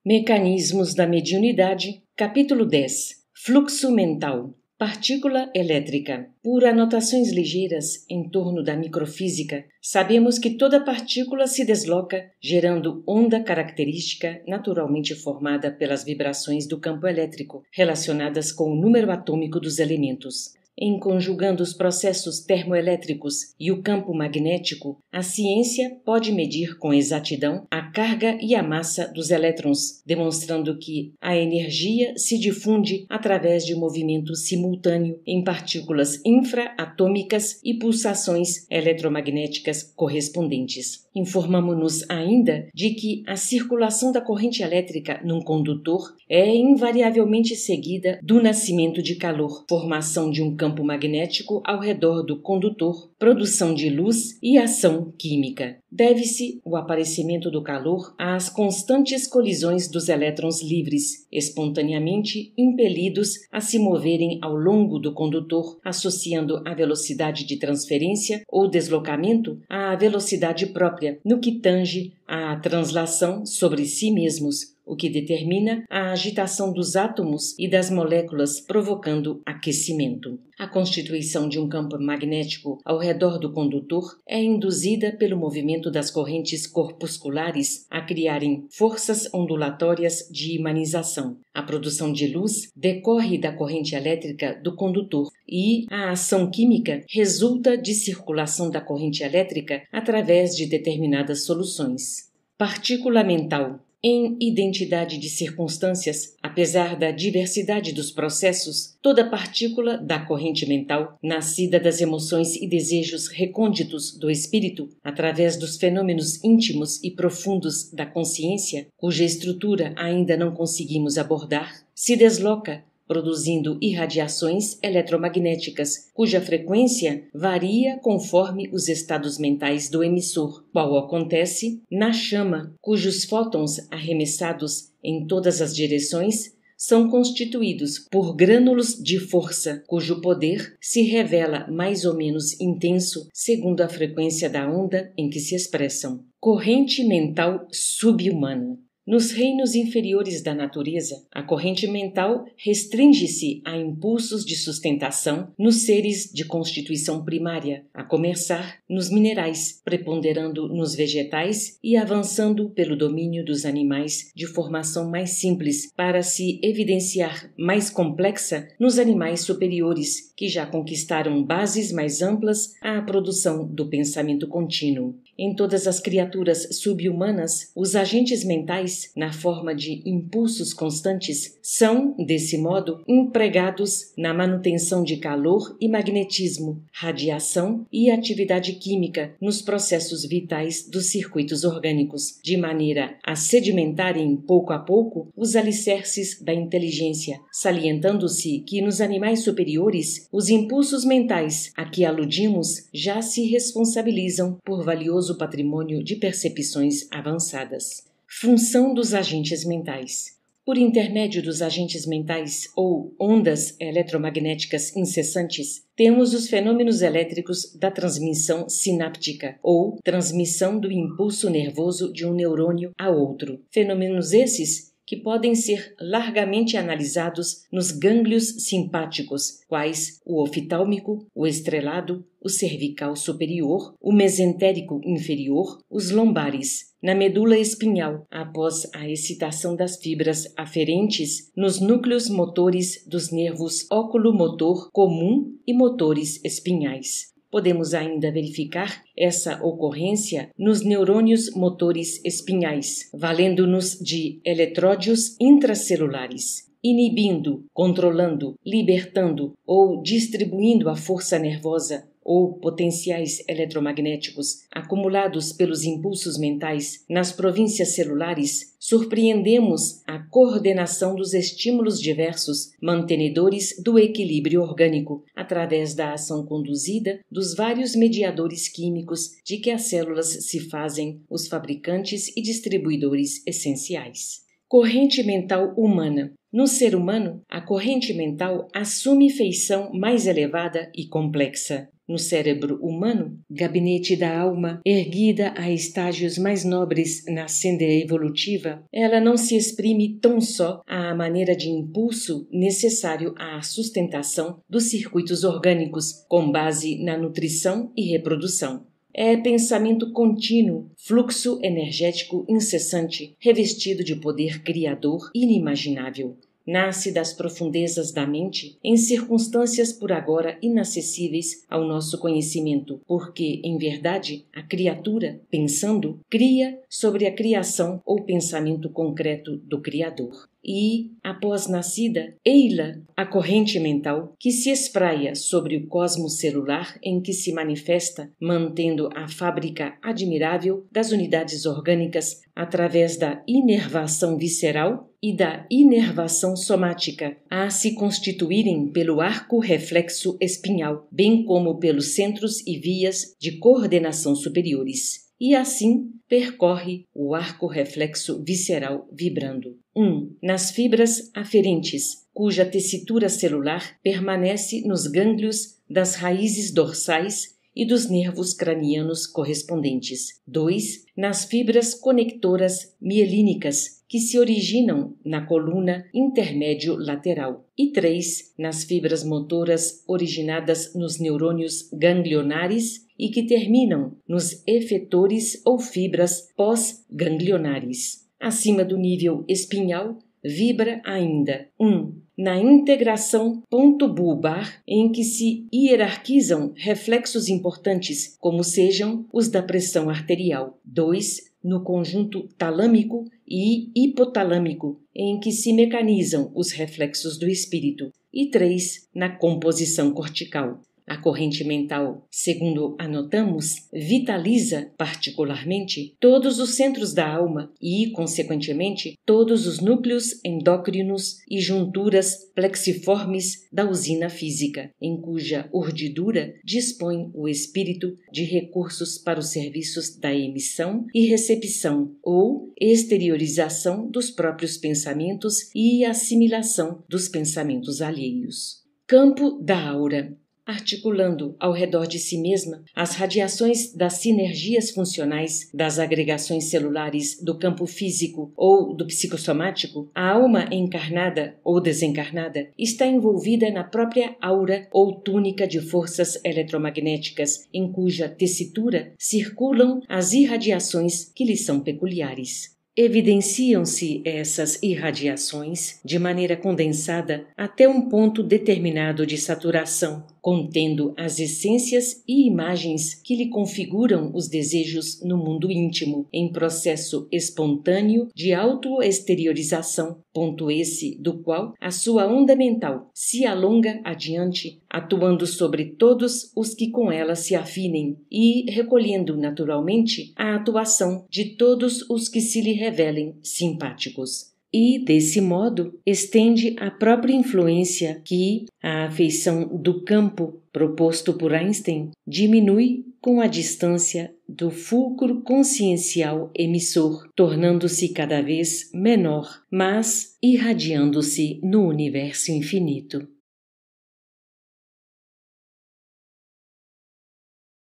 Mecanismos da mediunidade, capítulo 10. Fluxo mental. Partícula elétrica. Por anotações ligeiras em torno da microfísica, sabemos que toda partícula se desloca, gerando onda característica naturalmente formada pelas vibrações do campo elétrico, relacionadas com o número atômico dos elementos. Em conjugando os processos termoelétricos e o campo magnético, a ciência pode medir com exatidão a carga e a massa dos elétrons, demonstrando que a energia se difunde através de movimento simultâneo em partículas infraatômicas e pulsações eletromagnéticas correspondentes. Informamo-nos ainda de que a circulação da corrente elétrica num condutor é invariavelmente seguida do nascimento de calor, formação de um campo magnético ao redor do condutor, produção de luz e ação química. Deve-se o aparecimento do calor às constantes colisões dos elétrons livres, espontaneamente impelidos a se moverem ao longo do condutor, associando a velocidade de transferência ou deslocamento à velocidade própria, no que tange à translação sobre si mesmos, o que determina a agitação dos átomos e das moléculas, provocando aquecimento. A constituição de um campo magnético ao redor do condutor é induzida pelo movimento das correntes corpusculares a criarem forças ondulatórias de imanização. A produção de luz decorre da corrente elétrica do condutor e a ação química resulta de circulação da corrente elétrica através de determinadas soluções. Partícula mental. Em identidade de circunstâncias, apesar da diversidade dos processos, toda partícula da corrente mental, nascida das emoções e desejos recônditos do espírito, através dos fenômenos íntimos e profundos da consciência, cuja estrutura ainda não conseguimos abordar, se desloca, produzindo irradiações eletromagnéticas, cuja frequência varia conforme os estados mentais do emissor, qual acontece na chama, cujos fótons arremessados em todas as direções são constituídos por grânulos de força, cujo poder se revela mais ou menos intenso segundo a frequência da onda em que se expressam. Corrente mental subhumana. Nos reinos inferiores da natureza, a corrente mental restringe-se a impulsos de sustentação nos seres de constituição primária, a começar nos minerais, preponderando nos vegetais e avançando pelo domínio dos animais de formação mais simples para se evidenciar mais complexa nos animais superiores, que já conquistaram bases mais amplas à produção do pensamento contínuo. Em todas as criaturas subhumanas, os agentes mentais, na forma de impulsos constantes, são, desse modo, empregados na manutenção de calor e magnetismo, radiação e atividade química nos processos vitais dos circuitos orgânicos, de maneira a sedimentarem pouco a pouco os alicerces da inteligência, salientando-se que nos animais superiores os impulsos mentais a que aludimos já se responsabilizam por valioso patrimônio de percepções avançadas. Função dos agentes mentais. Por intermédio dos agentes mentais ou ondas eletromagnéticas incessantes, temos os fenômenos elétricos da transmissão sináptica ou transmissão do impulso nervoso de um neurônio a outro. Fenômenos esses que podem ser largamente analisados nos gânglios simpáticos, quais o oftálmico, o estrelado, o cervical superior, o mesentérico inferior, os lombares, na medula espinhal, após a excitação das fibras aferentes nos núcleos motores dos nervos óculo-motor comum e motores espinhais. Podemos ainda verificar essa ocorrência nos neurônios motores espinhais, valendo-nos de eletródios intracelulares, inibindo, controlando, libertando ou distribuindo a força nervosa ou potenciais eletromagnéticos acumulados pelos impulsos mentais nas províncias celulares, surpreendemos a coordenação dos estímulos diversos, mantenedores do equilíbrio orgânico, através da ação conduzida dos vários mediadores químicos de que as células se fazem os fabricantes e distribuidores essenciais. Corrente mental humana. No ser humano, a corrente mental assume feição mais elevada e complexa. no cérebro humano, gabinete da alma, erguida a estágios mais nobres na senda evolutiva, ela não se exprime tão só à maneira de impulso necessário à sustentação dos circuitos orgânicos, com base na nutrição e reprodução. É pensamento contínuo, fluxo energético incessante, revestido de poder criador inimaginável. Nasce das profundezas da mente, em circunstâncias por agora inacessíveis ao nosso conhecimento, porque, em verdade, a criatura, pensando, cria sobre a criação ou pensamento concreto do Criador. E, após nascida, ei-la a corrente mental que se espraia sobre o cosmos celular em que se manifesta, mantendo a fábrica admirável das unidades orgânicas através da inervação visceral e da inervação somática, a se constituírem pelo arco reflexo espinhal, bem como pelos centros e vias de coordenação superiores. E assim percorre o arco reflexo visceral vibrando. 1. Nas fibras aferentes, cuja tessitura celular permanece nos gânglios das raízes dorsais e dos nervos cranianos correspondentes. 2. Nas fibras conectoras mielínicas, que se originam na coluna intermédio-lateral. E 3. Nas fibras motoras originadas nos neurônios ganglionares e que terminam nos efetores ou fibras pós-ganglionares. Acima do nível espinhal, vibra ainda 1. Na integração ponto-bulbar, em que se hierarquizam reflexos importantes, como sejam os da pressão arterial. 2. No conjunto talâmico e hipotalâmico, em que se mecanizam os reflexos do espírito. E 3. Na composição cortical. A corrente mental, segundo anotamos, vitaliza particularmente todos os centros da alma e, consequentemente, todos os núcleos endócrinos e junturas plexiformes da usina física, em cuja urdidura dispõe o espírito de recursos para os serviços da emissão e recepção ou exteriorização dos próprios pensamentos e assimilação dos pensamentos alheios. Campo da aura. Articulando ao redor de si mesma as radiações das sinergias funcionais das agregações celulares do campo físico ou do psicossomático, a alma encarnada ou desencarnada está envolvida na própria aura ou túnica de forças eletromagnéticas, em cuja tessitura circulam as irradiações que lhe são peculiares. Evidenciam-se essas irradiações de maneira condensada até um ponto determinado de saturação, contendo as essências e imagens que lhe configuram os desejos no mundo íntimo, em processo espontâneo de autoexteriorização, ponto esse do qual a sua onda mental se alonga adiante, atuando sobre todos os que com ela se afinem e recolhendo naturalmente a atuação de todos os que se lhe revelem simpáticos. E, desse modo, estende a própria influência que, à afeição do campo proposto por Einstein, diminui com a distância do fulcro consciencial emissor, tornando-se cada vez menor, mas irradiando-se no universo infinito.